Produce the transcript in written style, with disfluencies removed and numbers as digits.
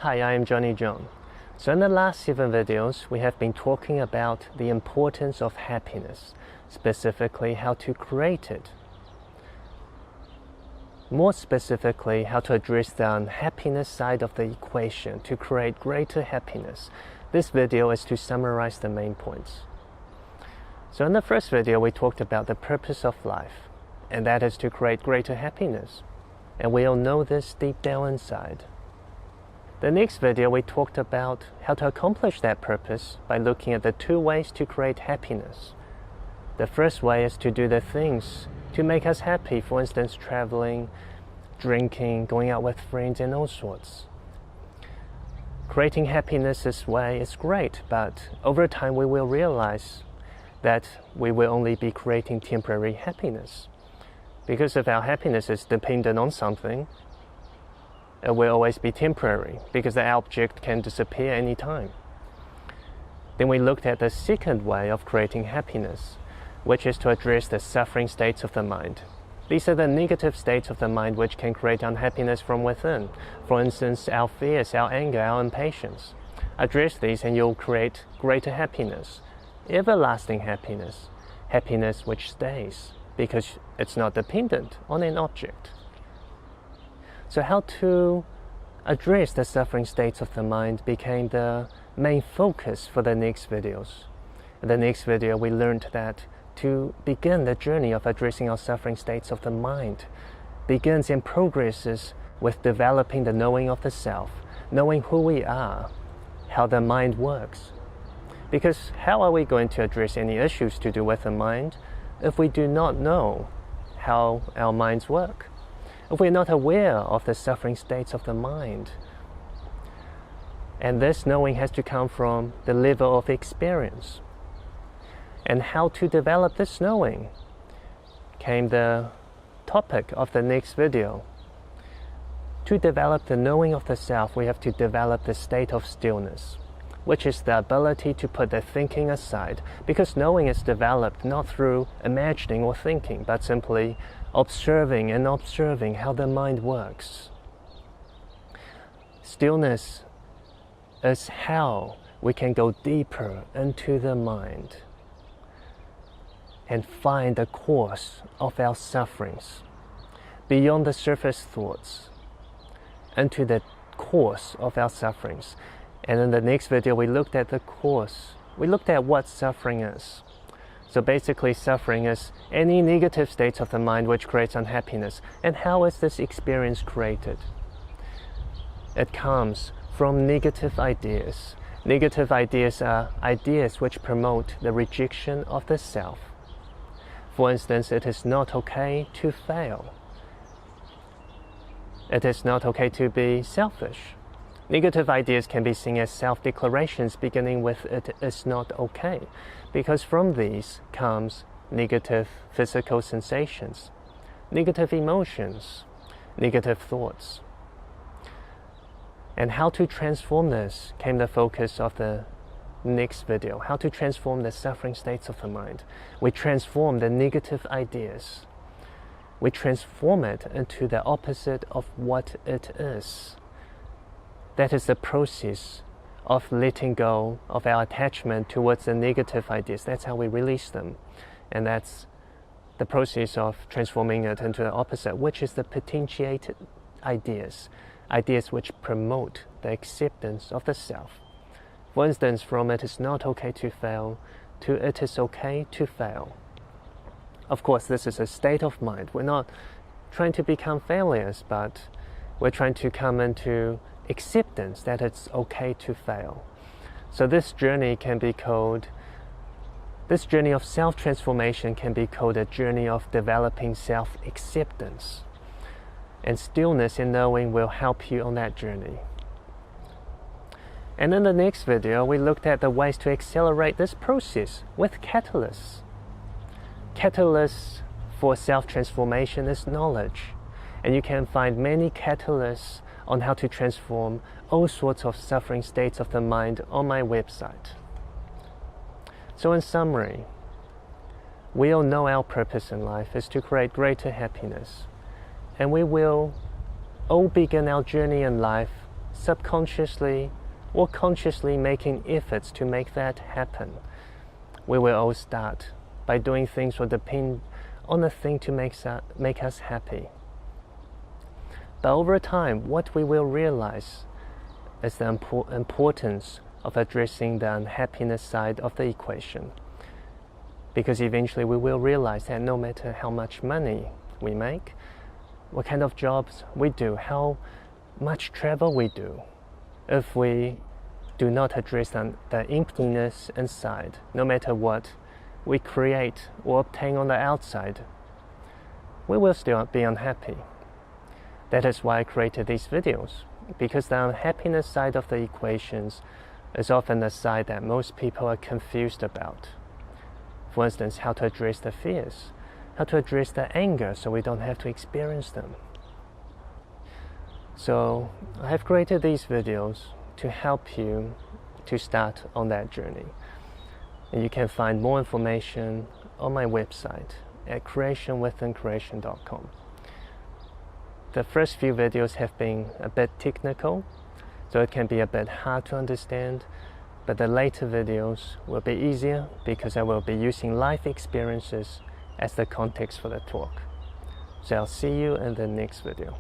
Hi, I am Jonny John. So in the last 7 videos, we have been talking about the importance of happiness, specifically how to create it. More specifically, how to address the unhappiness side of the equation to create greater happiness. This video is to summarize the main points. So in the first video, we talked about the purpose of life, and that is to create greater happiness. And we all know this deep down inside. The next video we talked about how to accomplish that purpose by looking at the 2 ways to create happiness. The first way is to do the things to make us happy, for instance traveling, drinking, going out with friends and all sorts. Creating happiness this way is great, but over time we will realize that we will only be creating temporary happiness. Because if our happiness is dependent on something, it will always be temporary because the object can disappear anytime. Then we looked at the second way of creating happiness, which is to address the suffering states of the mind. These are the negative states of the mind which can create unhappiness from within. For instance, our fears, our anger, our impatience. Address these and you'll create greater happiness, everlasting happiness, happiness which stays because it's not dependent on an object. So how to address the suffering states of the mind became the main focus for the next videos. In the next video we learned that to begin the journey of addressing our suffering states of the mind begins and progresses with developing the knowing of the self, knowing who we are, how the mind works. Because how are we going to address any issues to do with the mind if we do not know how our minds work? If we're not aware of the suffering states of the mind? And this knowing has to come from the level of experience. And how to develop this knowing came the topic of the next video. To develop the knowing of the self, we have to develop the state of stillness, which is the ability to put the thinking aside, because knowing is developed not through imagining or thinking, but simply observing and observing how the mind works. Stillness is how we can go deeper into the mind and find the cause of our sufferings, beyond the surface thoughts, into the cause of our sufferings. And in the next video we looked at the cause. We looked at what suffering is. So basically suffering is any negative states of the mind which creates unhappiness. And how is this experience created? It comes from negative ideas. Negative ideas are ideas which promote the rejection of the self. For instance, it is not okay to fail. It is not okay to be selfish. Negative ideas can be seen as self-declarations beginning with "it is not okay," because from these comes negative physical sensations, negative emotions, negative thoughts. And how to transform this came the focus of the next video. How to transform the suffering states of the mind. We transform the negative ideas. We transform it into the opposite of what it is. That is the process of letting go of our attachment towards the negative ideas. That's how we release them. And that's the process of transforming it into the opposite, which is the potentiated ideas. Ideas which promote the acceptance of the self. For instance, from "it is not okay to fail" to "it is okay to fail." Of course, this is a state of mind. We're not trying to become failures, but we're trying to come into acceptance that it's okay to fail. So this journey of self-transformation can be called a journey of developing self-acceptance. And stillness in knowing will help you on that journey. And in the next video, we looked at the ways to accelerate this process with catalysts. Catalysts for self-transformation is knowledge. And you can find many catalysts on how to transform all sorts of suffering states of the mind on my website. So in summary, we all know our purpose in life is to create greater happiness. And we will all begin our journey in life subconsciously or consciously making efforts to make that happen. We will all start by doing things or depend on a thing to make us happy. But over time, what we will realize is the importance of addressing the unhappiness side of the equation. Because eventually we will realize that no matter how much money we make, what kind of jobs we do, how much travel we do, if we do not address the emptiness inside, no matter what we create or obtain on the outside, we will still be unhappy. That is why I created these videos, because the unhappiness side of the equations is often the side that most people are confused about. For instance, how to address the fears, how to address the anger so we don't have to experience them. So I have created these videos to help you to start on that journey. And you can find more information on my website at creationwithincreation.com. The first few videos have been a bit technical, so it can be a bit hard to understand, but the later videos will be easier because I will be using life experiences as the context for the talk. So I'll see you in the next video.